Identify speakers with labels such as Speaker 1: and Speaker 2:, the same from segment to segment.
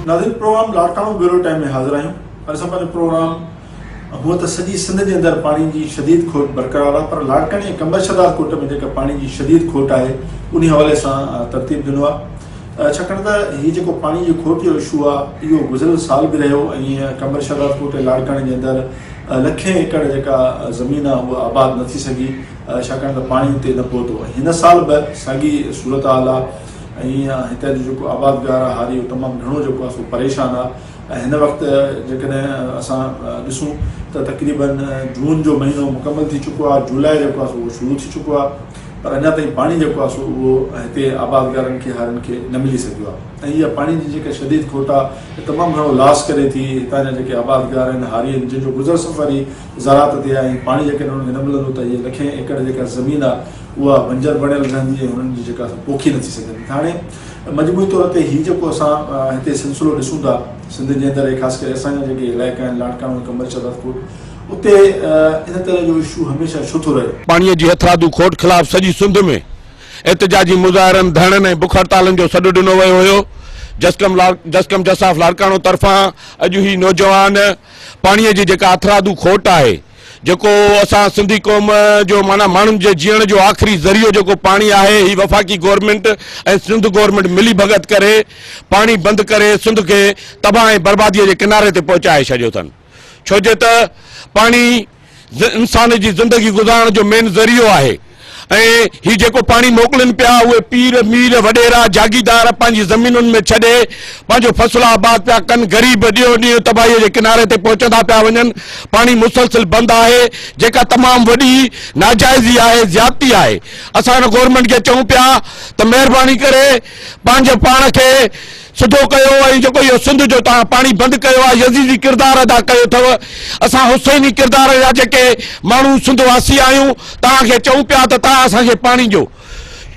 Speaker 1: नाज़रीन programme Larkana bureau time में हाज़िर आहियूं। असां पंहिंजो प्रोग्राम हूअं त सॼी सिंध जे अंदरि पाणी जी शदीद खोट बरक़रार आहे, पर लाड़काणे ऐं कंबर शदार कोट में जेका पाणी जी शदीद खोट आहे उन हवाले सां तरतीब ॾिनो आहे। छाकाणि त हीउ जेको पाणी जी खोट जो इशू आहे इहो गुज़िरियल साल बि रहियो ऐं कंबर शदार कोट ऐं लाड़काणे जे अंदरि लखें एकड़ जेका ज़मीन आहे उहा आबाद न थी सघी, छाकाणि त पाणी हिते न पहुतो। हिन साल बि साॻी सूरत हाल आहे ऐं हिते जो जेको आबादगार आहे हारी उहो तमामु घणो जेको आहे सो परेशान आहे। हिन वक़्तु जेकॾहिं असां ॾिसूं त तक़रीबन जून जो महीनो मुकमल थी चुको आहे, जुलाई जेको आहे सो उहो शुरू थी चुको आहे, पर अञा ताईं पाणी जेको आहे सो उहो हिते आबादगारनि खे हारनि खे न मिली सघियो आहे। ऐं इहा पाणी जी जेका शदीद खोट आहे तमामु घणो लॉस करे थी हितां जा जेके आबादगार आहिनि, हारी आहिनि, जंहिंजो गुज़र सफ़र ई ज़राअत ते आहे ऐं पाणी जेकॾहिं उन्हनि खे न मिलंदो त इहे लखें एकड़ जेका ज़मीन आहे उहा बंजर बणियल रहंदी ऐं हुननि जी जेका पोखी नथी सघंदी। हाणे मजमूई तौर ते हीउ जेको असां हिते सिलसिलो ॾिसूं था सिंध जे अंदरि ख़ासि करे असांजा जेके इलाइक़ा आहिनि लाड़काणो कंबर शदार कोट, उते इन तरह जो इशू हमेशह छो थो रहे।
Speaker 2: पाणीअ जी हथरादू खोट ख़िलाफ़ सॼी सिंध में एहतजाजी मुज़ाहिरनि धरणनि ऐं बुख हड़तालनि जो सॾु ॾिनो वियो हुयो। जसकम जसाफ लाड़काणो तरफ़ां अॼु ही नौजवान पाणीअ जी जेका हथरादू खोट आहे, जेको असां सिंधी क़ौम जो माना माण्हुनि जे जीअण जो आख़िरी ज़रियो जेको पाणी आहे, ही वफ़ाक़ी गवर्नमेंट ऐं सिंध गवर्नमेंट मिली भगत करे पाणी बंदि करे सिंध खे तबाह ऐं बर्बादीअ जे किनारे ते पहुचाए छॾियो अथनि। छो जे त पाणी इंसान जी ज़िंदगी गुज़ारण जो मेन ज़रियो आहे ऐं ही जेको पाणी मोकिलनि पिया उहे पीर मीर वॾेरा जागीदार पंहिंजी ज़मीनुनि में छॾे पंहिंजो फ़सुल आबाद पिया कनि, ग़रीब ॾींहों ॾींहुं तबाहीअ जे किनारे ते पहुचंदा पिया वञनि। पाणी मुसलसिल बंदि आहे जेका तमामु वॾी नाजाइज़ी आहे, ज़्यादती आहे। असां हिन गवर्नमेंट खे चऊं पिया त महिरबानी करे पंहिंजे पाण खे सिधो कयो ऐं जेको इहो सिंध जो तव्हां पाणी बंदि कयो आहे यज़ीदी किरदार अदा कयो अथव। असां हुसैनी किरदार जा जेके माण्हू सिंध वासी आहियूं तव्हांखे चऊं पिया त तव्हां असांखे पाणी ॾियो।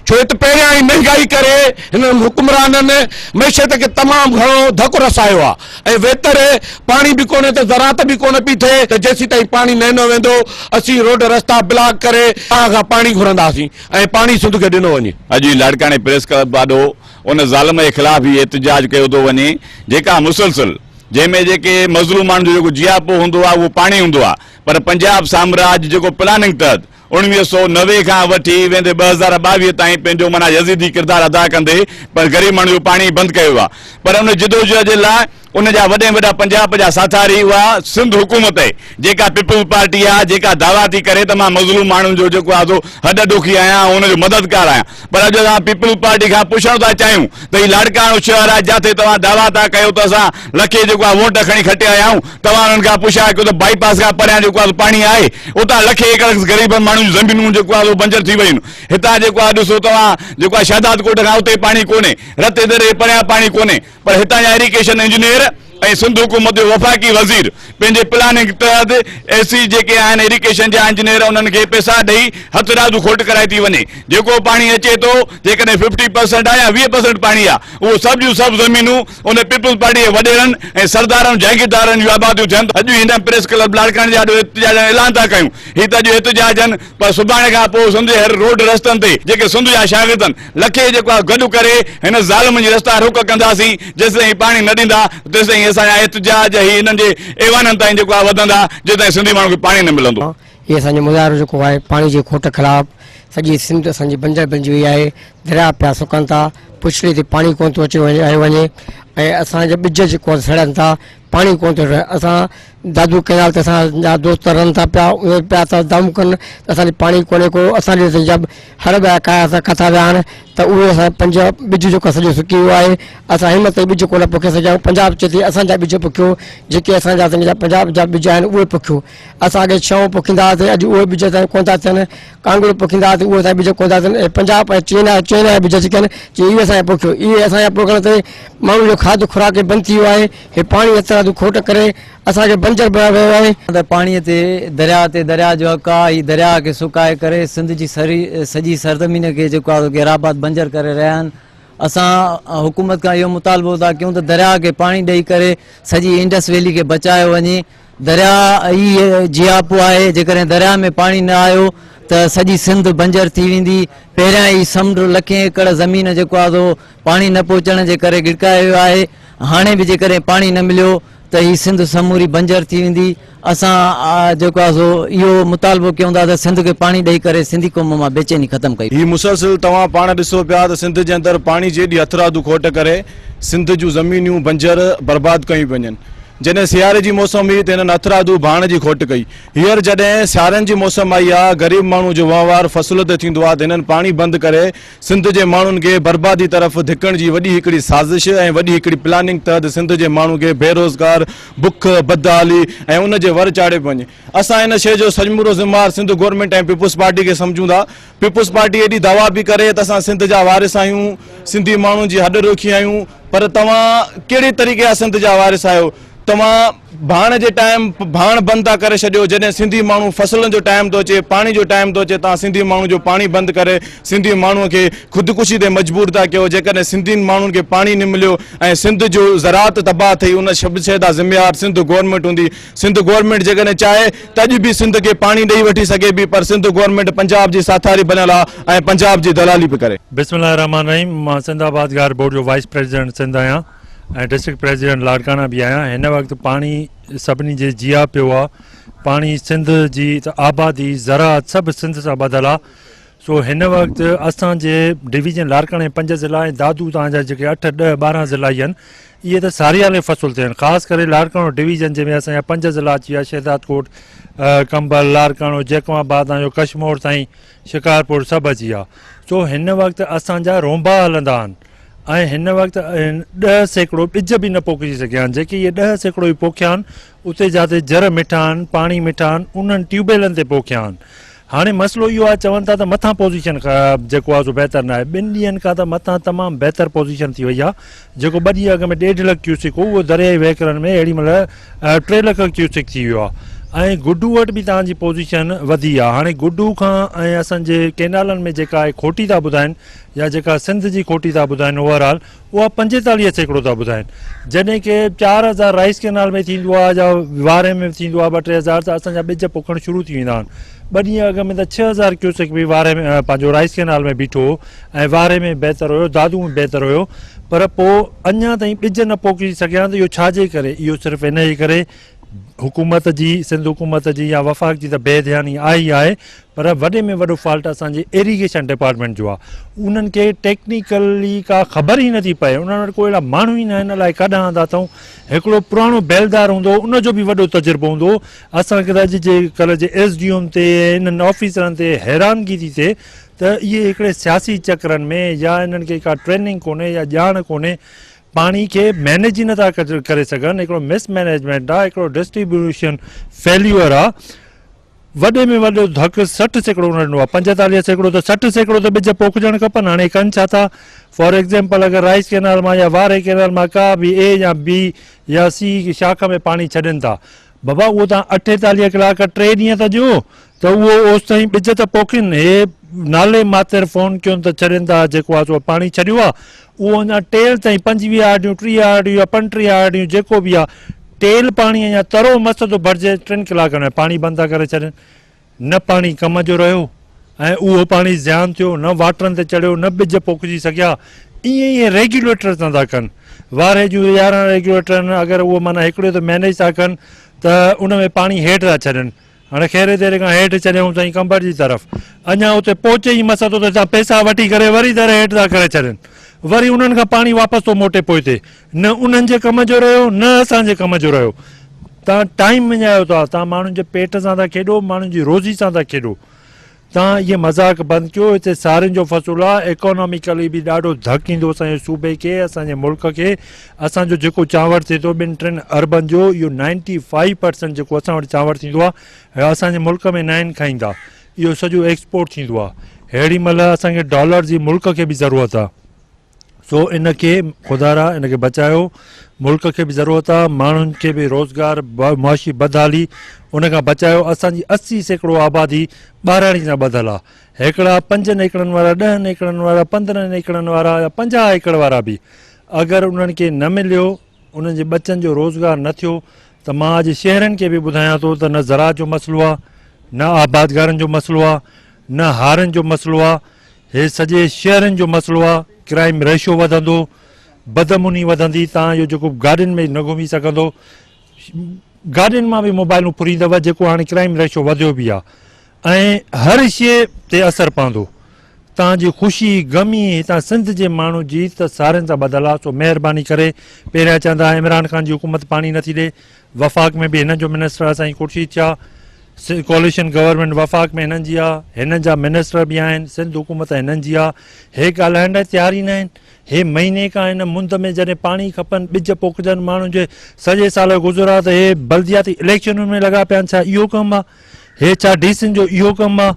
Speaker 2: छो त पहिरियां ई महांगाई करे हिन हुकुमराननि मैशत खे तमामु घणो धकु रसायो आहे ऐं वेतर पाणी बि कोन्हे त ज़राअत बि कोन पई थिए त जेसीं ताईं पाणी न ॾिनो वेंदो असीं रोड रस्ता ब्लॉक करे तव्हां खां पाणी घुरंदासीं ऐं पाणी सिंध खे ॾिनो वञे।
Speaker 3: अॼु लाड़काणे प्रेस क्लब ॾाढो उन ज़ालिम जे ख़िलाफ़ ही एहतजाज कयो थो वञे जेका मुसलसिल जंहिंमें जेके मज़लूम माण्हुनि जो जेको जियापो हूंदो आहे उहो पाणी हूंदो आहे, पर पंजाब साम्राज्य जेको प्लानिंग तहत 1990 खां वठी वेंदे 2022 ताईं पंहिंजो माना यज़ीदी किरदारु अदा कंदे पर ग़रीब माण्हू जो पाणी बंदि कयो आहे। पर उन जिदोजहद जे लाइ उन जा वॾे वॾा पंजाब जा साथारी उहा सिंध हुकूमत आहे जेका पीपल्स पार्टी आहे, जेका दावा थी करे त मां मज़लूम माण्हुनि जो जेको आहे सो हॾ ॾोखी आहियां, हुनजो मददगार आहियां। पर अॼु असां पीपल्स पार्टी खां पुछणु था चाहियूं त हीउ लाड़काणो शहर आहे जिथे तव्हां दावा था कयो त असां लखे जेको आहे वोट खणी खटे आया आहियूं, तव्हां हुननि खां पुछा कयो त बाईपास खां परियां जेको आहे पाणी आहे, उतां लखे एकड़ ग़रीब माण्हुनि जूं ज़मीनूं जेको आहे बंजर थी वयूं। हितां जेको आहे ॾिसो तव्हां जेको आहे शादात कोट खां उते पाणी कोन्हे, रते दरे परियां पाणी कोन्हे, पर हितां जा इरिगेशन इंजीनियर ऐं सिंध हुकूमत जो वफ़ाक़ी वज़ीर पंहिंजे प्लानिंग तहत एसी जेके आहिनि इरिगेशन जा इंजीनियर उन्हनि खे पैसा ॾेई हथरादू खोट कराए थी वञे। जेको पाणी अचे थो जेकॾहिं 50% आहे या 20% पाणी आहे उहो सभु जूं सभु ज़मीनूं उन पीपल्स पार्टी जे वॾेरनि ऐं सरदारनि जागीरदारनि जूं आबादियूं थियनि। अॼु हिन प्रेस क्लब लाड़काणे जा एहतजाज ऐलान था कयूं, ही त अॼु एहतजाज आहिनि, पर सुभाणे खां पोइ सिंध जे हर रोड रस्तनि ते जेके सिंध जा शागिर्द आहिनि लखे जेको आहे गॾु करे हिन ज़ालिम जी रस्ता रोक कंदासीं। जेसिताईं पाणी न ॾींदा तेसिताईं असांजा एहतजाज ही हिननि जे ऐवाननि ताईं जेको आहे वधंदा जेसिताईं सिंधी माण्हू खे पाणी न मिलंदो।
Speaker 4: ये असांजो मुज़ाहिरो जेको आहे पाणी जी खोट ख़िलाफ़ सॼी सिंध असांजी बंजर बणिजी वई आहे, दरिया पिया सुकनि था, पुछड़ी ते पाणी कोन थो अचे वञे ऐं असांजा ॿिज जेको सड़नि था, पाणी कोन थो रहे। असां दादू कैनाल ते असांजा दोस्त रहनि था पिया, उहे पिया था दम कनि त असांखे पाणी कोन्हे को। असांजे जब हर ॿिया किथा विया आहिनि त उहे असां पंज ॿिज जेको सॼो सुकी वियो आहे, असां हिमत ॿिज कोन पोखे सघिया। पंजाब चए थी असांजा ॿिज पोखियो, जेके असांजा पंजाब जा ॿिज आहिनि उहे पोखियो। असां अॻे छऊं पोखींदा हुआसीं, अॼु उहे ॿिज ताईं कोन था थियनि, कांगुर पोखींदा हुआसीं उहे असांजा ॿिज कोन था थियनि। ऐं पंजाब ऐं चीन जा ॿिज जेके आहिनि इहे असांजा पोखियो, इहे असांजा पोखण ते माण्हू जो खाधो खुराक बंदि थी वियो आहे। हे पाणी हथरादू खोट करे असांखे बंजर बणायो वियो आहे।
Speaker 5: पाणीअ ते दरिया जो हक़ आहे, हीउ दरिया खे सुकाए करे सिंध जी सॼी सरज़मीन खे जेको आहे घेराबाद बंजर करे रहिया आहिनि। असां हुकूमत खां इहो मुतालबो था कयूं त दरिया खे पाणी ॾेई करे सॼी इंडस वैली खे बचायो वञे। दरिया ई जियापो आहे, जेकॾहिं दरिया में पाणी न आयो त सॼी सिंध बंजर थी वेंदी। पहिरियां ई समुंड लखें एकड़ ज़मीन जेको आहे पाणी न पहुचण जे करे गिड़काए वियो आहे। हाणे बि जेकॾहिं पाणी न मिलियो त ही सिंध समूरी बंजर थी वेंदी। असां जेको आहे सो इहो मुतालबो कयूं था त सिंध खे पाणी ॾेई करे सिंधी क़ौम मां बेचैनी ख़तमु कई।
Speaker 6: ही मुसलसिल तव्हां पाण ॾिसो पिया त सिंध जे अंदरि पाणी जेॾी हथरादू खोट करे सिंध जूं ज़मीनियूं बंजर बर्बाद कयूं वञनि। जॾहिं सियारे जी मौसम हुई त हिननि हथरादू भाण जी खोट कई। हींअर जॾहिं सियारनि जी मौसम आई आहे, ग़रीब माण्हू जो वहिंवार फ़सुल ते थींदो आहे त हिननि पाणी बंदि करे सिंध जे माण्हुनि खे बर्बादी तरफ़ धिकण जी वॾी हिकिड़ी साज़िश ऐं वॾी हिकिड़ी प्लानिंग तहत सिंध जे माण्हू खे बेरोज़गार, बुख, बदहाली ऐं उन जे वर चाढ़े वञे। असां हिन शइ जो सजमूरो ज़िम्मेवार सिंध गवर्नमेंट ऐं पीपुल्स पार्टी खे सम्झूं था। पीपुल्स पार्टी एॾी दवा बि करे त असां सिंध जा वारिस आहियूं, सिंधी माण्हुनि जी हॾ रुखी आहियूं, पर तव्हां कहिड़े तरीक़े जा सिंध जा वारिस आहियो? तव्हां भाण जे टाइम भाण बंदि था करे छॾियो। जॾहिं सिंधी माण्हू फसलनि जो टाइम थो अचे, पाणी जो टाइम थो अचे, तव्हां सिंधी माण्हू जो पाणी बंदि करे सिंधी माण्हूअ खे ख़ुदकुशी ते मजबूर था कयो। जेकॾहिं सिंधियुनि माण्हुनि खे पाणी न मिलियो ऐं सिंध जो ज़राअत तबाह थी, उन सभु शइ जा ज़िम्मेवार सिंध गवर्नमेंट हूंदी। सिंध गवर्नमेंट जेकॾहिं चाहे त अॼु बि सिंध खे पाणी ॾेई वठी सघे बि, पर सिंध गवर्नमेंट पंजाब जी साथारी बनियल आहे ऐं पंजाब जी दलाली बि करे।
Speaker 7: बिस्मिल्लाह रहमान रहीम। मां सिंधाबाद गार बोर्ड जो वाइस प्रेसिडेंट सिंध आहियां ऐं डिस्ट्रिक्ट प्रेसिडेंट लाड़काना बि आहियां। हिन वक़्तु पाणी सभिनी जे जिया पियो आहे। पाणी सिंध जी त आबादी, ज़राअत सभु सिंध सां ॿधल आहे। सो हिन वक़्तु असांजे डिवीज़न लाड़काणे 5 ज़िला ऐं दादू तव्हांजा जेके 8, 10, 12 ज़िला ई आहिनि, इहे त सारियाले फ़सुल थिया आहिनि। ख़ासि करे लाड़काणो डिवीज़न जंहिंमें असांजा 5 ज़िला अची विया, शहदादकोट, कंबल, लाड़काणो, जैकमाबाद, तव्हांजो कशमोर ताईं, शिकारपुर सभु अची विया। सो हिन वक़्तु असांजा रोंबा हलंदा आहिनि ऐं हिन वक़्तु 10% ॿिज बि न पोखिजी सघिया आहिनि। जेके इहे 10% ई पोखिया आहिनि, उते जिते जर मिठा आहिनि, पाणी मिठा आहिनि, उन्हनि ट्यूबवेलनि ते पोखिया आहिनि। हाणे मसइलो इहो आहे, चवनि था त मथां पोज़ीशन जेको आहे सो बहितर न आहे। 2 ॾींहंनि खां त मथां तमामु बहितर पोज़ीशन थी वई आहे। जेको 2 ॾींहं अॻ में 1.5 लख क्यूसिक हो, उहो दरियाई वहिकरनि में अहिड़ी महिल 3 लख क्यूसिक थी वियो आहे। ऐं गुड्डू वटि बि तव्हांजी पोज़ीशन वधी आहे। हाणे गुड्डू खां ऐं असांजे केनालनि में जेका आहे खोटी था ॿुधाइनि, या जेका सिंध जी खोटी था ॿुधाइनि ओवरऑल, उहा 45% था ॿुधाइनि। जॾहिं की 4000 राइस केनाल में थींदो आहे, या वारे में थींदो आहे 2-3 हज़ार, त असांजा ॿिज पोखणु शुरू थी वेंदा आहिनि। 2 ॾींहं अॻ में त 6000 क्यूसिक बि वारे में पंहिंजो राइस केनाल में बीठो हो ऐं वारे में बहितर हुयो, दादू में बहितर हुयो, पर पोइ अञा ताईं ॿिज न पोखी सघिया। त इहो छाजे करे? इहो सिर्फ़ु इन जे करे हुकूमत जी, सिंध हुकूमत जी या वफ़ाक़ जी त बेध्यानी आहे ई आहे, पर वॾे में वॾो फॉल्ट असांजे इरिगेशन डिपार्टमेंट जो आहे। उन्हनि खे टेक्निकली का ख़बर ई नथी पए। उन्हनि वटि कोई अहिड़ा माण्हू ई न आहिनि, अलाए काॾां आंदा अथऊं। हिकिड़ो पुराणो बेलदार हूंदो, उनजो बि वॾो तजुर्बो हूंदो। असांखे त अॼु जे कल्ह जे SDM ते, इन्हनि ऑफिसरनि ते हैरानगी थी थिए त इहे हिकिड़े सियासी चकरनि में, या इन्हनि खे का ट्रेनिंग कोन्हे या ॼाण कोन्हे, पाणी खे मैनेज ई नथा करे सघनि। हिकिड़ो मिसमैनेजमेंट आहे, हिकिड़ो डिस्ट्रीब्यूशन फेल्यूअर आहे। वॾे में वॾो धकु 60% ॾिनो आहे। 45% त 60% त ॿिज पोखजणु खपनि। हाणे कनि छा था? फॉर एग्ज़ाम्पल, अगरि राइस केनाल मां या वारे केनाल मां का बि A या B या C शाख में पाणी छॾनि था, बाबा उहो तव्हां 48 कलाक 3 ॾींहं था ॾियो त उहो ओसि ताईं ॿिज त पोखिनि। हे नाले मातिर फ़ोन कयूं त छॾनि था, जेको आहे सो पाणी छॾियो आहे, उहो अञा टेल ताईं 25 आड़ियूं, 30 आड़ियूं या 35 आड़ियूं, जेको बि आहे, टेल पाणी अञा तरो मस्तु थो भरिजे। 3 कलाकनि में पाणी बंदि था करे छॾनि। न पाणी कम जो रहियो ऐं उहो पाणी ज़ियान थियो, न वाटरनि ते चढ़ियो, न ॿिज पोखिजी सघिया। ईअं रेगुलेटर था कनि। वारे जूं 11 रेगुलेटर आहिनि, अगरि उहो माना हिकिड़ो त मैनेज था कनि त उन में पाणी हेठि था छॾनि। हाणे खेरे तेरे खां हेठि छॾियऊं साईं कंबर जी तरफ़, अञा उते पहुचे ई मस थो त तव्हां पैसा वठी करे वरी दर हेठि था करे छॾनि। वरी उन्हनि खां पाणी वापसि थो मोटे पोइ थिए। न उन्हनि जे कम जो रहियो, न असांजे कम जो रहियो। तव्हां टाइम विञायो था, तव्हां माण्हुनि जे पेट सां था खेॾो, माण्हुनि जी रोज़ी सां था खेॾो। तव्हां इहे मज़ाक बंदि कयो। हिते सारियुनि जो फ़सुलु आहे। इकोनॉमिकली बि ॾाढो धकु ईंदो असांजे सूबे खे, असांजे मुल्क खे। असांजो जेको चांवर थिए थो 2-3 अरबनि जो, इहो 95% जेको असां वटि चांवर थींदो आहे, असांजे मुल्क में न आहिनि खाईंदा। इहो सॼो एक्सपोर्ट थींदो आहे। अहिड़ी महिल असांखे डॉलर जी मुल्क खे बि ज़रूरत आहे। सो इनखे ख़ुदारा इनखे बचायो। मुल्क खे बि ज़रूरत आहे, माण्हुनि खे बि रोज़गार, मुआशी बदहाली, उनखां बचायो। असांजी 80% आबादी ॿाराणी सां ॿधल आहे। हिकिड़ा 5 एकड़नि वारा, 10 एकड़नि वारा, 15 एकड़नि वारा या 50 एकड़ वारा बि अगरि उन्हनि खे न मिलियो, उन्हनि जे बचनि जो रोज़गार न थियो, त मां अॼु शहरनि खे बि ॿुधायां थो त न ज़राअत जो मसइलो आहे, न आबादगारनि जो मसइलो आहे, न हारनि जो मसइलो आहे। हे सॼे शहरनि जो मसइलो आहे। क्राइम रेशो वधंदो, बदमुनी वधंदी, तव्हांजो जेको गाॾियुनि में न घुमी सघंदो, गाॾियुनि मां बि मोबाइलूं फुरींदव, जेको हाणे क्राइम रेशो वधियो बि आहे, ऐं हर शइ ते असरु पवंदो। तव्हांजी ख़ुशी ग़मी हितां सिंध जे माण्हू जी त सारियुनि सां ॿधल आहे। सो महिरबानी करे, पहिरियां चवंदा इमरान ख़ान जी हुकूमत पाणी नथी ॾे, वफ़ाक़ में बि हिननि जो मिनिस्टर आहे साईं खुर्शीद शाह, कोalition गवर्नमेंट वफ़ाक़ में हिननि जी आहे, हिननि जा मिनिस्टर बि आहिनि, सिंध हुकूमत हिननि जी आहे, हे ॻाल्हाइण लाइ तयार ई न आहिनि। हे महीने खां हिन मुंद में जॾहिं पाणी खपनि, ॿिज पोखजनि, माण्हुनि जे सॼे साल गुज़रा त हे बल्दियाती इलेक्शनुनि में लॻा पिया आहिनि। छा इहो कमु आहे? हे छा डीसीन जो इहो कमु आहे?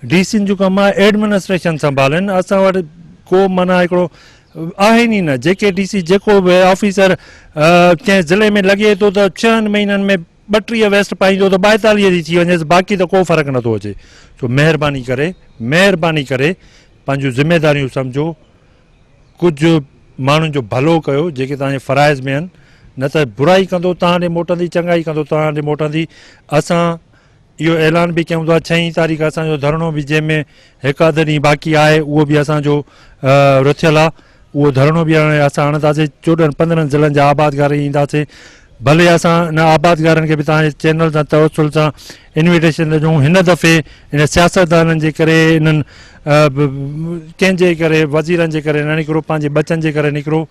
Speaker 7: डीसीन जो कमु आहे एडमिनिस्ट्रेशन संभालनि। असां वटि को माना हिकिड़ो आहिनि ई न। जेके डीसी जेको बि ऑफिसर कंहिं ज़िले में लॻे थो त 6 महीननि में 32 वेस्ट पाईंदो त 42 जी थी वञेसि, बाक़ी त को फ़र्क़ु नथो अचे। सो महिरबानी करे पंहिंजूं ज़िमेदारियूं सम्झो, कुझु माण्हुनि जो भलो कयो जेके तव्हांजे फ़राइज़ में आहिनि, न त बुराई कंदो तव्हां ॾे मोटंदी, चङाई कंदो तव्हां ॾे मोटंदी। असां इहो ऐलान बि कयूं था 6 तारीख़ असांजो धरणो बि, जंहिंमें 1-2 ॾींहं बाक़ी आहे, उहो बि असांजो रुथियल आहे। उहो धरणो बि हाणे असां हणंदासीं। 14-15 ज़िलनि जा आबादगार ईंदासीं। भले असां हिन आबादगारनि खे बि तव्हांजे चैनल सां तवसुल सां इन्विटेशन ॾियूं। हिन दफ़े हिन सियासतदाननि जे करे, इन्हनि कंहिंजे करे, वज़ीरनि जे करे न निकिरो, पंहिंजे बचनि जे करे निकिरो।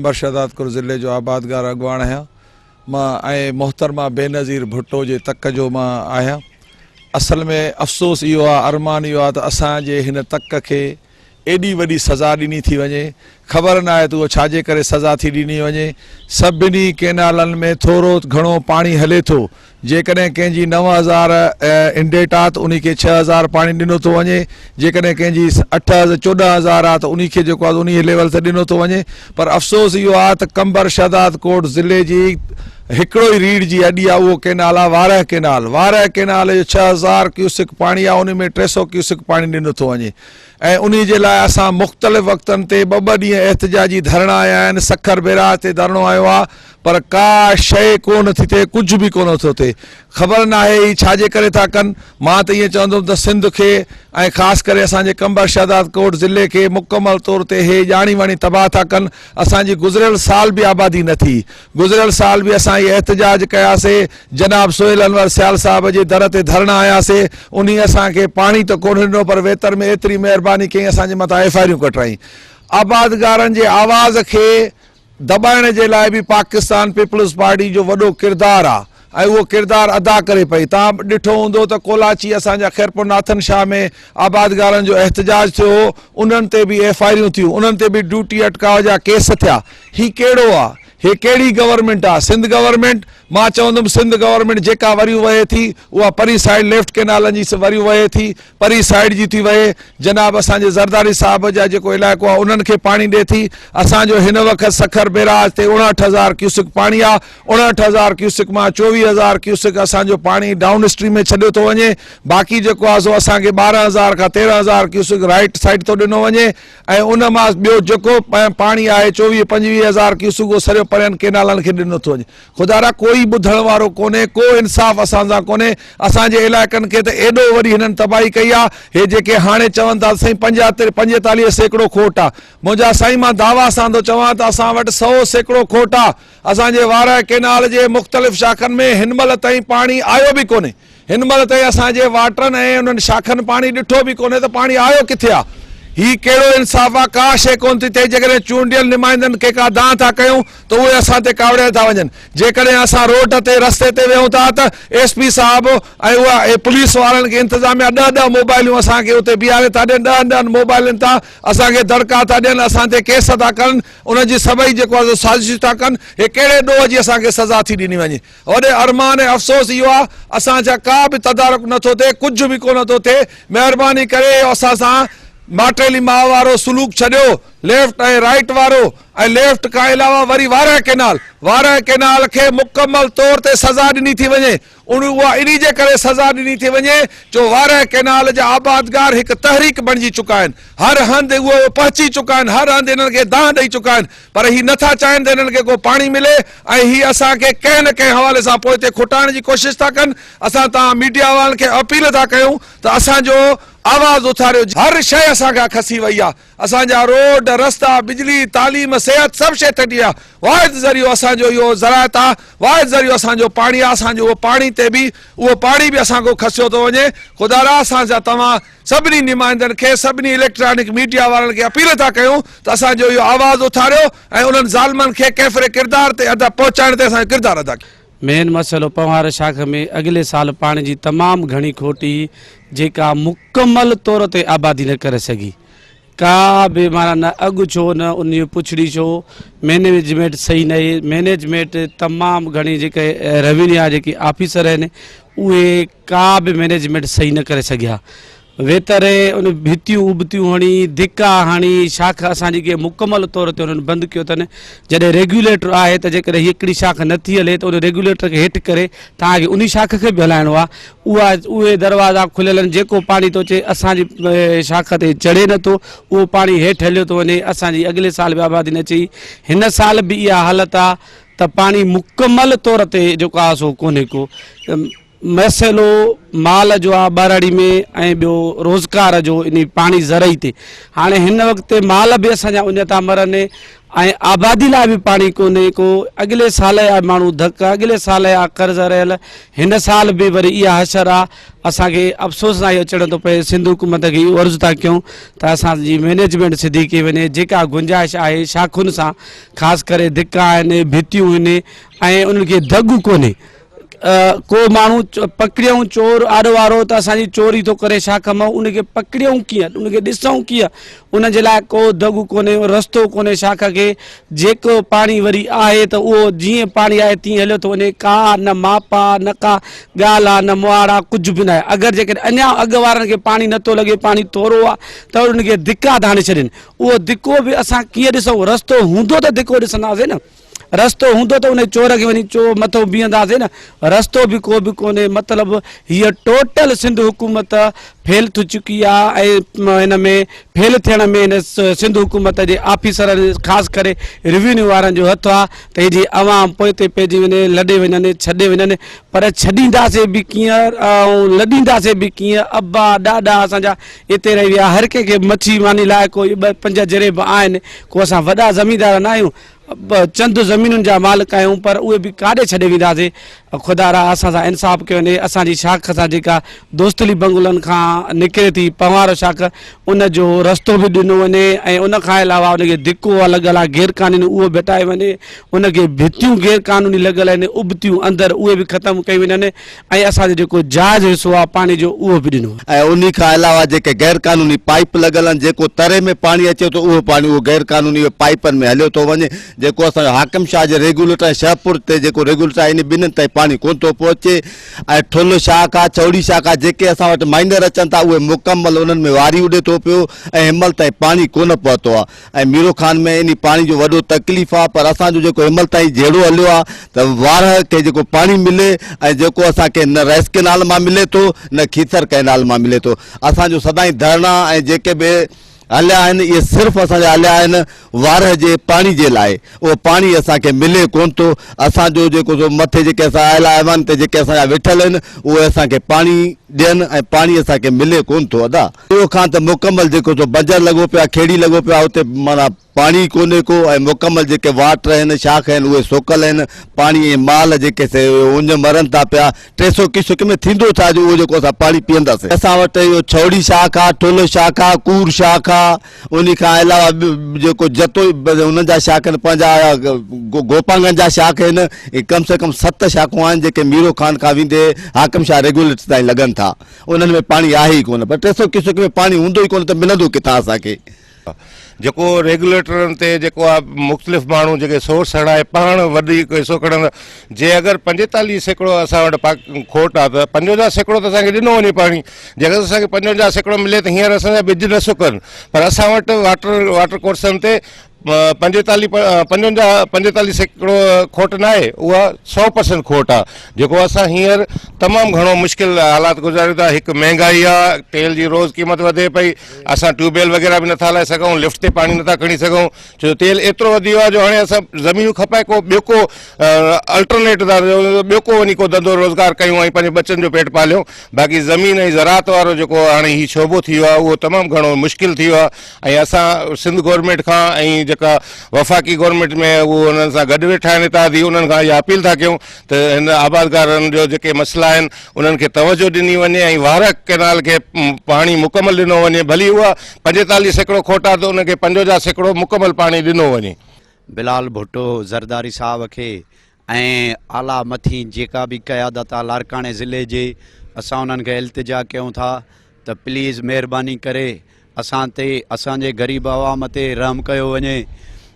Speaker 8: शहदादपुर ज़िले जो आबादगार अॻवान आहियां मां, ऐं मोहतरमा बेनज़ीर भुट्टो जे तक जो मां आहियां। असल में अफ़सोस इहो आहे, अरमान इहो आहे त असांजे हिन तक खे एॾी वॾी सज़ा ॾिनी थी वञे, ख़बर न आहे त उहो छाजे करे सज़ा थी ॾिनी वञे। सभिनी केनालनि में थोरो घणो पाणी हले थो। जेकॾहिं कंहिंजी 9000 इंडेट आहे त उन खे 6000 पाणी ॾिनो थो वञे। जेकॾहिं कंहिंजी 14,000 आहे त उन खे जेको आहे उन लेवल ते ॾिनो थो वञे। पर अफ़सोस इहो आहे त कंबर शहदादकोट ज़िले जी हिकिड़ो ई रीढ़ जी हॾी आहे, उहो केनाल आहे वारह केनाल। वारह केनाल जो 6000 क्यूसिक पाणी आहे, उन में 300 क्यूसिक पाणी ॾिनो थो वञे। ऐं उन जे लाइ असां मुख़्तलिफ़ वक़्तनि ते 2-2 ॾींहं एहतिजाजी धरणा आया आहिनि। सखर बैराज ते धरणो आयो आहे, पर का शइ कोन थी थिए, कुझु बि कोन थो थिए। ख़बर न आहे ही छाजे करे था कनि। मां त ईअं चवंदुमि त सिंध खे ऐं ख़ासि करे असांजे कंबर शहदादकोट ज़िले खे मुकमल तौर ते हे ॼाणी वणी तबाह था कनि। असांजी गुज़िरियल साल बि आबादी न थी। गुज़िरियल साल बि असां इहे एहतिजाज कयासीं, जनाब सोहेल अनवर सियाल साहब जे दर ते धरणा आयासीं। उन असांखे पाणी त कोन ॾिनो, पर वेतर में एतिरी महिरबानी कई, असांजे मथां FIR कटाई। आबादगारनि जे आवाज़ खे दॿाइण जे लाइ बि पाकिस्तान पीपल्स पार्टी जो वॾो किरदारु आहे, ऐं उहो किरदारु अदा करे पई। तव्हां ॾिठो हूंदो त कोलाची असांजा खैरपुर नाथन शाह में आबादगारनि जो एहतिजाज थियो, उन्हनि ते बि FIR थियूं, उन्हनि ते बि ड्यूटी अटकाव जा केस थिया। ही कहिड़ो आहे? हे कहिड़ी गवर्नमेंट आहे? सिंध गवर्नमेंट? मां चवंदुमि सिंध गवर्नमेंट जेका वरी वहे थी उहा परी साइड लेफ्ट केनालनि जी वरी वहे थी, परी साइड जी थी वहे। जनाब असांजे ज़रदारी साहब जा जेको इलाइक़ो आहे उन्हनि खे पाणी ॾिए थी। असांजो हिन वक़्तु सखर बैराज ते 59,000 क्यूसिक पाणी आहे। 59,000 क्यूसिक मां 24,000 क्यूसिक असांजो पाणी डाउन स्ट्रीम में छॾियो थो वञे। बाक़ी जेको आहे सो असांखे 12,000 खां 13,000 क्यूसिक राइट साइड थो ॾिनो वञे, ऐं उन मां ॿियो जेको पाणी आहे 24-25,000 क्यूसिक उहो सॼो परियनि केनालनि खे ॾिनो थो वञे। ख़ुदा कोई ॿुधण वारो कोन्हे, को इंसाफ़ असां सां कोन्हे। असांजे इलाइक़नि खे त एॾो वरी हिननि तबाही कई आहे। हे जेके हाणे चवनि था साईं 45% खोट आहे, मुंहिंजा साईं मां दावा सां थो चवां त असां वटि 100% खोट आहे। असांजे वारह केनाल जे मुख़्तलिफ़ शाखनि में हिन महिल ताईं पाणी आयो बि कोन्हे। हिन महिल ताईं असांजे वाटरनि ऐं उन्हनि शाखनि पाणी ॾिठो बि कोन्हे त पाणी आयो किथे आहे। ही कहिड़ो इंसाफ़ आहे? का शइ कोन थी थिए। जेकॾहिं चूंडियल नुमाइंदनि खे का दांह था कयूं त उहे असां ते कावड़े था वञनि। जेकॾहिं असां रोड ते रस्ते ते वेहूं था त SP साहब ऐं उहा पुलिस वारनि खे इंतिज़ामिया 10 मोबाइलूं असांखे उते बीहारे था ॾियनि। 10 मोबाइलनि तां असांखे दड़का था ॾियनि, असां ते केस था कनि, उनजी सभई जेको आहे साज़िश था कनि। हे कहिड़े ॾोह जी असांखे सज़ा थी ॾिनी वञे? वॾे अरमान ऐं अफ़सोस इहो आहे असां छा का बि तदारुक नथो थिए, कुझु बि कोन थो थिए। महिरबानी करे असां सां माटेली माह वारो सुलूक छॾियो, लेफ्ट ऐं राइट वारो, ऐं लेफ्ट खां अलावा वरी वारह केनाल खे मुकमल तौर ते सज़ा ॾिनी थी वञे। उहा इन जे करे सज़ा ॾिनी थी वञे जो वारह केनाल जा आबादगार हिकु तहरीक बणिजी चुका आहिनि, हर हंधि उहे पहुची चुका आहिनि, हर हंधि इन्हनि खे दांह ॾेई चुका आहिनि, पर ही नथा चाहिनि त इन्हनि खे को पाणी मिले, ऐं ही असांखे कंहिं न कंहिं हवाले सां पोइ हिते खुटाइण जी कोशिशि था कनि। असां तव्हां मीडिया वारनि खे अपील था कयूं त असांजो आवाज़ उथारियो। हर शइ असांखां खसी वई आहे, असांजा रोड रस्ता बिजली तालीम सिहत सभु शइ ठही आहे। वाहिद ज़रियो असांजो इहो ज़रायत आहे, वाहिद ज़रियो असांजो पाणी आहे। असांजो उहो पाणी ते बि उहो पाणी बि असांखो खसियो थो वञे। ख़ुदा रा असांजा तव्हां सभिनी नुमाइंदनि खे, सभिनी इलेक्ट्रॉनिक मीडिया वारनि खे अपील था कयूं त असांजो इहो आवाज़ उथारियो ऐं उन्हनि ज़ालिमनि खे कैफ़रे किरदार ते अदा पहुचाइण ते असांजो किरदार अदा कयो।
Speaker 9: मेन मसइलो पवार शाख में अॻिले साल पाणी जी तमामु घणी खोट हुई, जेका मुकमल तौर ते आबादी न करे सघी। का बि माना न अॻु छो न उन पुछड़ी छो, मैनेजमेंट सही न आहे। मैनेजमेंट तमामु घणी जेके रेवेन्यू आहे, जेके ऑफिसर आहिनि, उहे का बि मैनेजमेंट सही न करे सघिया। वेतरे उन भितियूं उबतियूं हणी, धिका हणी, शाख असांजी के मुकमल तौर ते उन्हनि बंदि कयो अथनि। जॾहिं रेगुलेटर आहे त जेकॾहिं हिकिड़ी शाख नथी हले त उन रेगुलेटर खे हेठि करे तव्हांखे उन शाख खे बि हलाइणो आहे। उहे दरवाज़ा खुलियल आहिनि, जेको पाणी थो अचे असांजी शाख ते चढ़े नथो, उहो पाणी हेठि हलियो थो वञे। असांजी अॻिले साल बि आबादी न चई, हिन साल बि इहा हालत आहे त पाणी मुकमल तौर ते जेको आहे सो कोन्हे को। मसइलो माल जो आहे ॿारड़ी में, ऐं ॿियो रोज़गार जो इन पाणी ज़रई ते। हाणे हिन वक़्तु माल बि असांजा उन था मरनि, ऐं आबादी लाइ बि पाणी कोन्हे को। अॻिले साल जा माण्हू धक, अॻिले साल जा कर्ज़ रहियल, हिन साल बि वरी इहा हशर आहे। असांखे अफ़सोस सां इहो चढ़णो थो पए, सिंध हुकूमत खे इहो अर्ज़ु था कयूं त असांजी मैनेजमेंट सिधी कई वञे। जेका गुंजाइश आहे शाखुनि सां, ख़ासि करे धिका आहिनि, भितियूं आहिनि, ऐं उन्हनि खे दग कोन्हे। को माण्हू पकड़ियूं चोर आड़ो वारो त असांजी चोरी थो करे शाख मां, उनखे पकड़ियूं कीअं, उनखे ॾिसूं कीअं, उन जे लाइ को दग कोन्हे, रस्तो कोन्हे शाख खे। जेको पाणी वरी आहे त उहो जीअं पाणी आहे तीअं हलियो थो वञे, का न माप आहे, न का ॻाल्हि आहे, न मुआड़ आहे, कुझु बि न आहे। अगरि जेकॾहिं अञा अॻु वारनि खे पाणी नथो लॻे, पाणी थोरो आहे, त उनखे धिका था हणी छॾनि। उहो धिको बि असां कीअं ॾिसूं, रस्तो हूंदो त धिको ॾिसंदासीं न, रस्तो हूंदो त उन चोर खे वञी मथो बीहंदासीं न। रस्तो बि को बि कोन्हे। मतिलबु हीअ टोटल सिंध हुकूमत फेल थी चुकी आहे, ऐं हिन में फेल थियण में हिन सिंध हुकूमत जे ऑफिसरनि, ख़ासि करे रिवेन्यू वारनि जो हथु आहे त हीअ आवाम पोइ ते पइजी वञे, लॾे वञनि, छॾे वञनि। पर छॾींदासीं बि कीअं ऐं लॾींदासीं बि कीअं। अब्बा ॾाॾा असांजा हिते रही विया, हर कंहिंखे मच्छी मानी लाइ कोई 2-5 जरेब आहिनि, को असां वॾा ज़मीनदार न आहियूं, चंद ज़मीनुनि जा मालिक आहियूं, पर उहे बि काॾे छॾे वेंदासीं। ख़ुदा रा असां सां इंसाफ़ कयो वञे। असांजी शाख सां जेका दोस्तली बंगुलनि खां निकिरे थी पवार शाख, उन जो रस्तो बि ॾिनो वञे, ऐं उन खां अलावा उनखे धिको लॻल आहे गैर क़ानूनी, उहो बि हटाए वञे। उनखे भितियूं गैर क़ानूनी लॻल आहिनि, उबतियूं अंदरि, उहे बि ख़तमु कई वञनि, ऐं असांजो जेको जाइज़ हिसो आहे पाणी जो उहो बि ॾिनो।
Speaker 10: ऐं उन खां अलावा जेके गैर क़ानूनी पाइप लॻल आहिनि, जेको तरे में पाणी अचे थो उहो पाणी उहो गैर क़ानूनी पाइपनि में हलियो थो वञे। जेको असांजो हाकिम शाह जे रेगुलेटर शहपुर ते जेको रेगुलेटर आहे, इन ॿिन्हिनि ताईं पाणी कोन थो पहुचे। ऐं ठुल शाख आहे, चौड़ी शाख आहे, जेके असां वटि माइनर अचनि था उहे मुकमल उन्हनि में वारी उॾे थो पियो, ऐं हिनमहिल ताईं पाणी कोन पहुतो आहे। ऐं मीरो खान में इन पाणी जो वॾो तकलीफ़ आहे, पर असांजो जेको हिनमहिल ताईं जहिड़ो हलियो आहे त वारह खे जेको पाणी मिले, ऐं जेको असांखे न रैस केनाल मां मिले थो, न खीसर कैनाल मां मिले थो। असांजो सदाईं धरना ऐं जेके बि हलिया आहिनि, इहे सिर्फ़ु असांजा हलिया आहिनि वारह जे पाणी जे लाइ। उहो पाणी असांखे मिले कोन थो। असांजो जेको मथे जेके असां आयल आहिनि ते जेके असांजा वेठल आहिनि, उहे असांखे पाणी ॾियनि, ऐं पाणी असांखे मिले कोन थो। अदा ॿियो खां त मुकमल जेको बंजर लॻो पियो आहे, खेड़ी लॻो पियो आहे, उते माना पाणी कोन्हे को, ऐं मुकमल जेके वाटर आहिनि, शाख आहिनि, उहे सोकल आहिनि। पाणी ऐं माल जेके उंज मरनि था पिया। 300 क्यूसेक में थींदो छा जो उहो जेको असां पाणी पीअंदासीं। असां वटि इहो छौड़ी शाख आहे, ठुल शाख आहे, कूर शाख आहे, उन खां अलावा जेको जतो उन्हनि जा शाख आहिनि, पंहिंजा गोपांगनि जा शाख आहिनि। कम से कम 7 शाखूं आहिनि जेके मीरो खान खां वेंदे हाकिम शाह रेगुलेटर ताईं लॻनि था। उन्हनि में पाणी आहे ई कोन, पर 300 क्यूसेक में पाणी हूंदो ई कोन त मिलंदो किथां असांखे।
Speaker 2: जेको रेगुलेटरनि ते जेको आहे मुख़्तलिफ़ माण्हू जेके सोर्स हणाए पाण वधीक हिसो खणनि, जे अगरि 45% असां वटि खोट आहे त 55% त असांखे ॾिनो वञे पाणी। जेकर असांखे 55% मिले त हींअर असांजा ॿिज न सुकनि, पर असां वटि वाटर कोर्सनि ते 45% खोट न आहे, उहा 100% खोट आहे। जेको असां हींअर तमामु घणो मुश्किल हालात गुज़ारियूं था। हिकु महांगाई आहे, तेल जी रोज़ क़ीमत वधे पई, असां ट्यूबवेल वग़ैरह बि नथा हलाए सघूं, लिफ्ट ते पाणी नथा खणी सघूं, छो तेल एतिरो वधी वियो आहे जो हाणे असां ज़मीनूं खपाए को ॿियो को अल्टरनेट था ॿियो को वञी को धंधो रोज़गार कयूं ऐं पंहिंजे बचनि जो पेट पालियूं। बाक़ी ज़मीन ऐं ज़रात वारो जेको हाणे हीउ शोबो थी वियो आहे उहो तमामु घणो मुश्किल थी वियो आहे। ऐं असां सिंध गवर्नमेंट खां ऐं जेका वफ़ाक़ी गवर्नमेंट में उहो उन्हनि सां गॾु वेठा आहिनि इत्यादि, उन्हनि खां इहा अपील था कयूं त हिन आबादकारनि जो जेके मसइला आहिनि उन्हनि खे तवजो ॾिनी वञे ऐं वारक कैनाल खे पाणी मुकमल ॾिनो वञे। भली उहा 45% खोट आहे त उनखे 55% मुकमल पाणी ॾिनो वञे।
Speaker 11: बिलाल भुट्टो ज़रदारी साहब खे ऐं आला मथी जेका बि क़यादत आहे लाड़काणे ज़िले जे, असां उन्हनि खे इल्तिजा कयूं था त प्लीज़ महिरबानी करे असां ते असांजे ग़रीब आवाम ते रहम कयो वञे।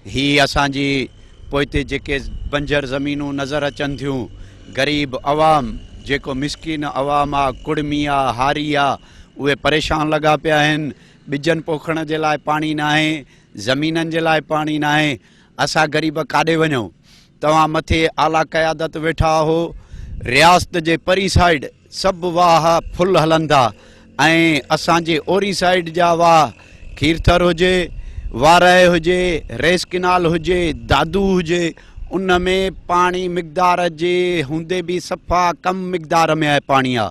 Speaker 11: ही असांजी पोइते जेके बंजर ज़मीनूं नज़र अचनि थियूं, ग़रीब अवाम जेको मिसकिन अवाम आहे, कुड़मी आहे, हारी आहे, उहे परेशान लॻा पिया आहिनि। ॿिजनि पोखण जे लाइ पाणी न आहे, ज़मीननि जे लाइ पाणी न आहे। असां ग़रीब काॾे वञूं? तव्हां मथे आला क़यादत वेठा हो, रियासत जे परी साइड सभु वाह फुल हलनि था ऐं असांजे ओरी साइड जा वाह खीरथर हुजे, वारह हुजे, रेस किनाल हुजे, दादू हुजे, उन में पाणी मिक़दार जे हूंदे बि सफ़ा कम मिक़दार में आहे पाणी आहे।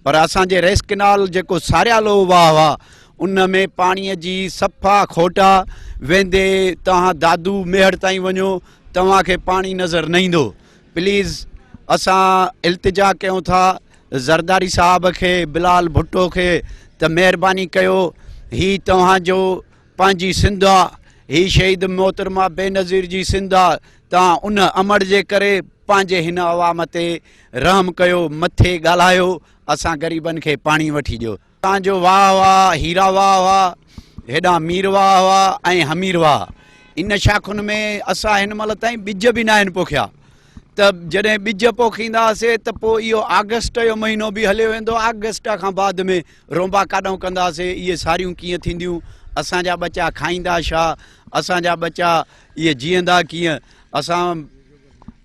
Speaker 11: पर असांजे रेस किनाल जेको सारियालो वाह हुआ उन में पाणीअ जी सफ़ा खोट आहे। वेंदे तव्हां दादू मेहर ताईं वञो, तव्हांखे पाणी नज़र न ईंदो। प्लीज़ असां इल्तिजा कयूं था ज़रदारी साहब खे, बिलाल भुट्टो खे त महिरबानी कयो, ही तव्हांजो पंहिंजी सिंध आहे, ही शहीद मोहतरमा बेनज़ीर जी सिंध आहे। तव्हां उन अमर जे करे पंहिंजे हिन अवाम ते रहम कयो, मथे ॻाल्हायो, असां ग़रीबनि खे पाणी वठी ॾियो। तव्हांजो वाह वाह, हीरा वाह वाह, हेॾां मीर वाह वाह ऐं हमीर वाह, इन शाखुनि में असां हिन महिल ताईं ॿिज बि न आहिनि पोखिया। त जॾहिं ॿिज पोखींदासीं त पोइ इहो अगस्त जो महीनो बि हलियो वेंदो, अगस्त खां बाद में रोंबा काॾूं कंदासीं, इहे सारियूं कीअं थींदियूं, असांजा बच्चा खाईंदा छा, असांजा बच्चा इहे जीअंदा कीअं?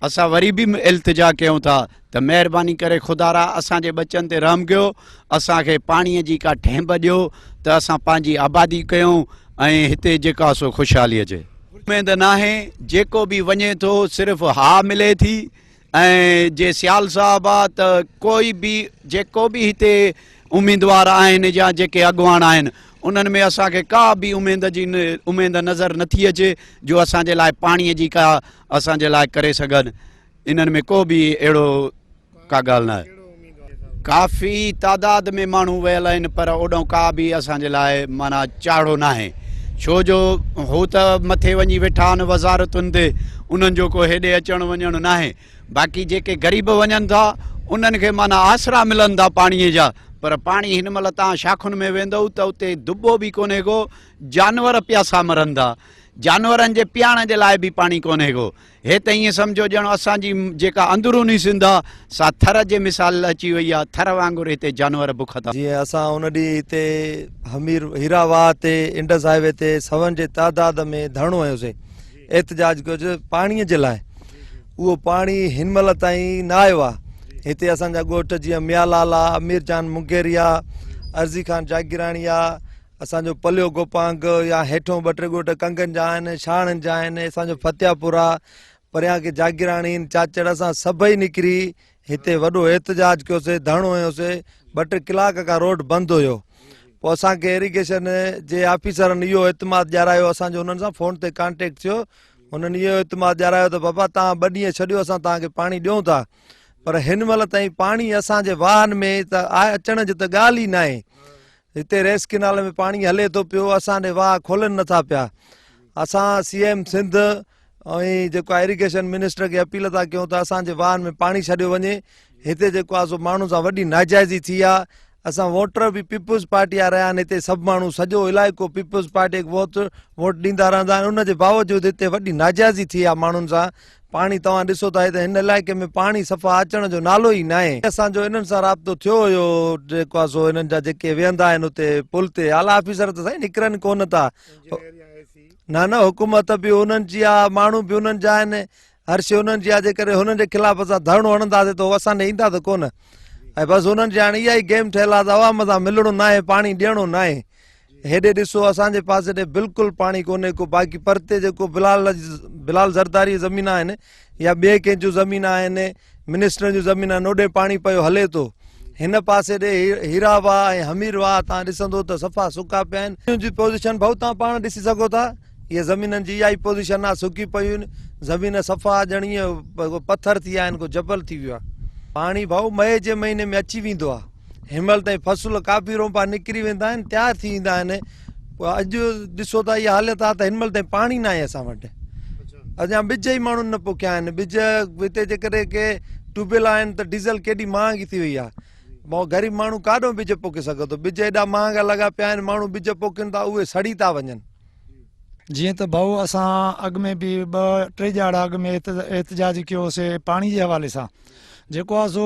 Speaker 11: असां वरी बि इल्तिजा कयूं था त महिरबानी करे ख़ुदारा असांजे बच्चनि ते रहम कयो, असांखे पाणीअ जी का ठहिंब ॾियो त असां पंहिंजी आबादी कयूं ऐं हिते जेका सो ख़ुशहाली अचे। उमेद न आहे, जेको बि वञे थो सिर्फ़ु हा मिले थी। ऐं जे सियाल साहब आहे त कोई बि जेको बि हिते उम्मीदवार आहिनि या जेके अॻुवान आहिनि उन्हनि में असांखे का बि उमेद नज़र नथी अचे जो असांजे लाइ पाणीअ जी का असांजे लाइ करे सघनि। इन्हनि में को बि अहिड़ो का ॻाल्हि न आहे। काफ़ी तादाद में माण्हू वियल आहिनि पर ओॾो का बि असांजे लाइ माना चाढ़ो न आहे, छो जो हू त मथे वञी वेठा आहिनि वज़ारतुनि ते, उन्हनि जो को हेॾे अचणु वञणु न आहे। बाक़ी जेके ग़रीब वञनि था उन्हनि खे माना आसरा मिलनि था पाणीअ जा, पर पाणी हिन महिल तव्हां शाखुनि में वेंदव त उते दुॿो बि कोन्हे को, जानवर प्यासा मरनि था, जानवरनि जे पीआरण जे लाइ बि पाणी कोन्हे को। हे त ईअं सम्झो ॼणो असांजी जेका अंदरूनी सिंध आहे सा थर जे मिसाल अची वई आहे, थर वांगुरु हिते जानवर बुख था।
Speaker 12: जीअं असां उन ॾींहुं हिते हीरावाह ते इंडस हाईवे ते सवनि जे तादाद में धरणो हुयोसीं, एहतजाज कयोसीं पाणीअ जे लाइ। उहो पाणी हिन महिल ताईं न आयो आहे। हिते असांजा ॻोठ जीअं मियालाल आहे, अमीर जान मुंगेरिया, अर्ज़ी खान जागीराणी आहे, असांजो पलियो गोपांग या हेठों 2-3 ॻोठ कंगन जा आहिनि, छाणनि जा आहिनि, असांजो फतियापुर आहे, परियां के जागीराणी चाचड़, असां सभई निकिरी हिते वॾो एहतजाज कयोसीं, धरणो हुयोसीं। 2-3 कलाक खां रोड बंदि हुयो। पोइ असांखे इरिगेशन जे ऑफिसरनि इहो एतमाद ॾियारायो, असांजो उन्हनि सां फ़ोन ते कॉन्टेक्ट थियो, उन्हनि इहो एतमाद ॾियारायो त बाबा तव्हां 2 ॾींहं छॾियो, असां तव्हांखे पाणी ॾियूं था। पर हिन महिल ताईं पाणी असांजे वाहन में त अचण जी त ॻाल्हि ई न आहे। हिते रेस किनाल में पाणी हले थो पियो, असांजे वाह खोलनि नथा पिया। असां CM सिंध ऐं जेको आहे इरिगेशन मिनिस्टर खे अपील था कयूं त असांजे वाहन में पाणी छॾियो वञे। हिते जेको आहे सो माण्हू सां वॾी नाजाइज़ी थी आहे। असां वोटर बि पीपुल्स पार्टी वारा रहिया आहिनि हिते सभु माण्हू सॼो इलाइक़ो पीपुल्स पार्टी वोट ॾींदा रहंदा आहिनि उनजे बावजूदि हिते वॾी नाजाइज़ी थी आहे माण्हुनि सां पाणी तव्हां ॾिसो था हिते हिन इलाइक़े में पाणी सफ़ा अचण जो नालो ई न आहे असांजो इन्हनि सां राब्तो थियो हुयो जेको आहे सो हिननि जा जेके वेहंदा आहिनि हुते पुल ते आला ऑफिसर त साईं निकिरनि कोन था न न हुकूमत बि उन्हनि जी आहे माण्हू बि उन्हनि जा आहिनि हर शइ उन्हनि जी आहे जे करे हुननि जे ख़िलाफ़ असां धरणो हणंदासीं त उहे असां ॾे ईंदा त कोन ऐं बसि हुननि जी हाणे इहा ई गेम ठहियल आहे त अवाम सां मिलणो न आहे पाणी ॾियणो न आहे हेॾे ॾिसो असांजे पासे ॾे बिल्कुलु पाणी कोन्हे को बाक़ी परते जेको बिलाल ज़रदारी ज़मीन आहिनि या ॿिए कंहिंजूं ज़मीन आहिनि मिनिस्टर जूं ज़मीन आहिनि ओॾे पाणी पियो हले थो हिन पासे ॾे हीरावा ऐं हमीरवा तव्हां ॾिसंदो त सफ़ा सुका पिया आहिनि जी पोज़ीशन भाऊ तव्हां पाण ॾिसी सघो था इहा ज़मीननि जी इहा ई पोज़ीशन आहे सुकी पियूं आहिनि ज़मीन सफ़ा ॼण ईअं पथर थी विया आहिनि को जबल थी वियो आहे पाणी भाऊ मई जे महीने में अची वेंदो आहे हिनमहिल ताईं फसल काफ़ी रोंपा निकिरी वेंदा आहिनि तयारु थी वेंदा आहिनि पोइ अॼु ॾिसो था इहा हालत आहे त हिनमहिल ताईं पाणी न आहे असां वटि अञा ॿिज ई माण्हुनि न पोखिया आहिनि ॿिज हिते जेकॾहिं के ट्यूबवेल आहिनि त डीज़ल केॾी महांगी थी वई आहे ग़रीब माण्हू काॾो ॿिज पोखे सघे थो ॿिज एॾा महांगा लॻा पिया आहिनि माण्हू ॿिज पोखनि था उहे सड़ी था वञनि
Speaker 13: जीअं त भाऊ असां अॻु में बि 2-3 ॼाड़ा अॻु में एहतजाज कयोसीं पाणी जे हवाले सां जेको आहे सो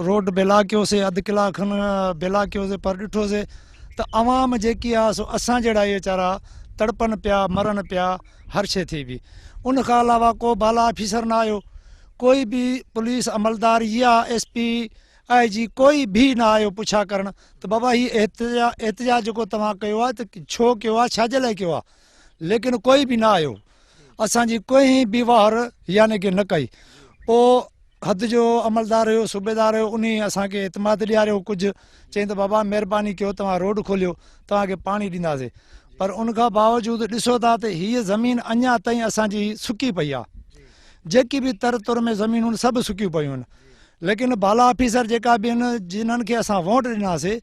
Speaker 13: रोड बेला कयोसीं अधु कलाक खनि बेला कयोसीं पर ॾिठोसीं त अवाम जेकी आहे सो असां जहिड़ा इहे वीचारा तड़पनि पिया मरनि पिया हर शइ थी बि उन खां अलावा को बाला ऑफिसर न आयो कोई बि पुलिस अमलदार या SP IG कोई बि न आयो पुछा करणु त बाबा हीउ एहतजाज जेको तव्हां कयो आहे त छो कयो आहे छाजे लाइ कयो आहे लेकिन कोई बि न आयो असांजी कोई बि वार यानी की न कई पोइ हद जो अमलदार हुयो सूबेदार हुयो उन असांखे इतमाद ॾियारियो कुझु चई त बाबा महिरबानी कयो तव्हां रोड खोलियो तव्हांखे पाणी ॾींदासीं पर उनखां बावजूदि ॾिसो था त हीअ ज़मीन अञा ताईं असांजी सुकी पई आहे जेकी बि तर तुर में ज़मीनूं आहिनि सभु सुकियूं पियूं आहिनि लेकिन बाला ऑफिसर जेका बि आहिनि जिन्हनि खे असां वोट ॾिनासीं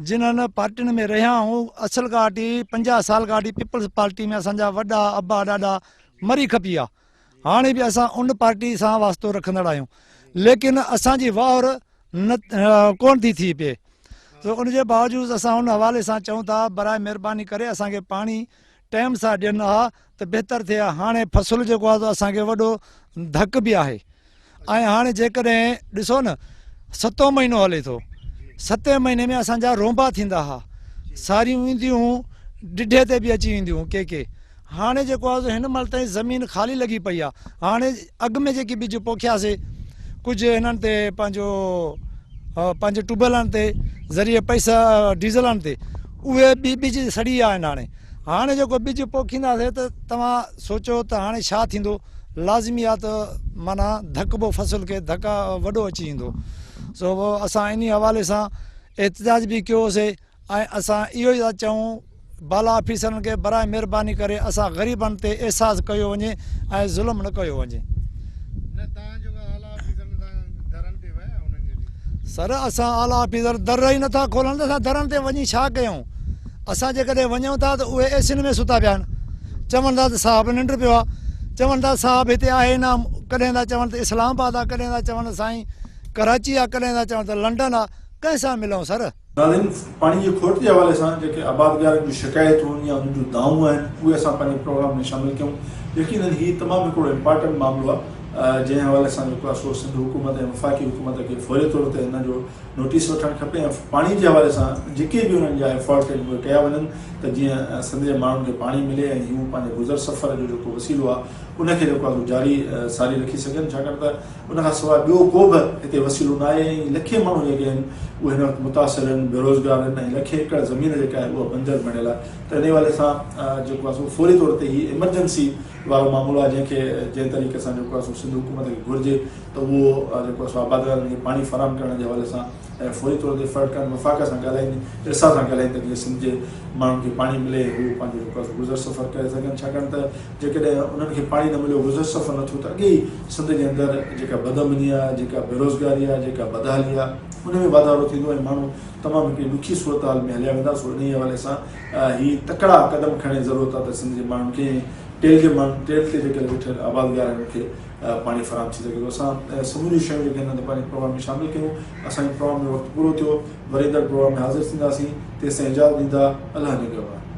Speaker 13: जिन्हनि पार्टियुनि में रहिया आहियूं असल ॻाल्हि 50 साल ॻाल्हि पीपल्स पार्टी में असांजा वॾा अबा ॾाॾा मरी खपी आहे हाणे बि असां उन पार्टी सां वास्तो रखंदड़ आहियूं लेकिन असांजी वार न कोन थी थिए त उनजे बावजूदि असां उन हवाले सां चऊं था बराए महिरबानी करे असांखे पाणी टाइम सां ॾियनि हा त बहितर थिए हाणे फसल जेको आहे त असांखे वॾो धक बि आहे ऐं हाणे जेकॾहिं ॾिसो न 7 महीनो हले थो 7 महीने में असांजा रोंबा थींदा हुआ सारियूं ईंदियूं ॾिढे ते बि अची वेंदियूं के हाणे जेको आहे हिन महिल ताईं ज़मीन ख़ाली लॻी पई आहे हाणे अॻु में जेकी ॿिज पोखियासीं कुझु हिननि ते पंहिंजे ट्यूबवेलनि ते ज़रिए पैसा डीज़लनि ते उहे ॿिज सड़ी विया आहिनि हाणे जेको ॿिज पोखींदासीं त तव्हां सोचो त हाणे छा थींदो लाज़मी आहे त माना धकबो फसल खे धका वॾो अची वेंदो सो असां इन हवाले सां एहतजाज बि कयोसीं ऐं असां इहो ई था चऊं बाला ऑफिसरनि खे बराए महिरबानी करे असां ग़रीबनि ते एहसासु कयो वञे ऐं ज़ुल्म न कयो वञे सर असां आला ऑफिसर दर ई नथा खोलनि त असां दरनि ते वञी छा कयूं असां जेकॾहिं वञूं था त उहे एसियुनि में सुता पिया आहिनि चवनि था त साहिबु निंड पियो आहे चवनि था साहिबु हिते आहे न कॾहिं था चवनि त इस्लामाबाद आहे कॾहिं था चवनि साईं कराची आहे कॾहिं था चवनि त लंडन आहे कंहिंसां मिलूं सर
Speaker 1: नाज़रीन पाणी जी खोट जे हवाले सां जेके आबादगारनि जूं शिकायतूं या उन्हनि जूं दाऊं आहिनि उहे असां पंहिंजे प्रोग्राम में शामिलु कयूं यकीनन हीउ तमामु हिकिड़ो इम्पॉर्टेंट मामिलो आहे जंहिं हवाले सां जेको आहे सो सिंध हुकूमत ऐं वफ़ाक़ी हुकूमत खे फौरी तौर ते हिन जो नोटिस वठणु खपे ऐं पाणी जे हवाले सां जेके बि उन्हनि जा एफर्ट आहिनि उहे कया वञनि त जीअं सिंध जे माण्हुनि खे पाणी मिले ऐं हू पंहिंजे गुज़र सफ़र जो जेको वसीलो आहे उनखे जेको आहे जारी सारी रखी सघनि छाकाणि त उनखां सवाइ ॿियो को बि हिते वसीलो न आहे ऐं लखे माण्हू जेके आहिनि उहे हिन वक़्तु मुतासिर आहिनि बेरोज़गार आहिनि ऐं लखे एकड़ ज़मीन जेका आहे उहा बंजर बणियल आहे त इन हवाले सां जेको आहे सो फौरी तौर ते हीउ इमरजेंसी वारो मामलो आहे जंहिं तरीक़े सां जेको आहे सो सिंध हुकूमत खे घुरिजे त उहो जेको आहे सो आबादगारनि खे पाणी फराहम करण जे हवाले सां ऐं फौरी तौर ते फ़र्क़ कनि वफ़ाक़ सां ॻाल्हाईंदी इरसा सां ॻाल्हाईंदी त जीअं सिंध जे माण्हुनि खे पाणी मिले हू पंहिंजो जेको आहे गुज़र सफ़र करे सघनि छाकाणि त जेकॾहिं उन्हनि खे पाणी न मिलियो गुज़र सफ़र न थियो त अॻे ई सिंध जे अंदरि जेका बदअमनी आहे जेका बेरोज़गारी आहे जेका बदहाली आहे उन में वाधारो थींदो ऐं माण्हू तमामु हिकिड़ी ॾुखी सूरत हाल में हलिया वेंदा सो इन हवाले सां हीअ तकड़ा क़दम खणण जी ज़रूरत आहे त सिंध जे माण्हुनि खे टेल ते जेके वेठल आबादगार आहिनि उनखे पाणी फराहम थी सघे थो। असां समूरियूं शयूं जेके हिन पंहिंजे प्रोग्राम में शामिल कयूं। असांजे प्रोग्राम में वक़्तु पूरो थियो, वरी ईंदड़ प्रोग्राम में हाज़िर थींदासीं। तेसिताईं इजाज़त ॾींदा, अलाह निगहबान।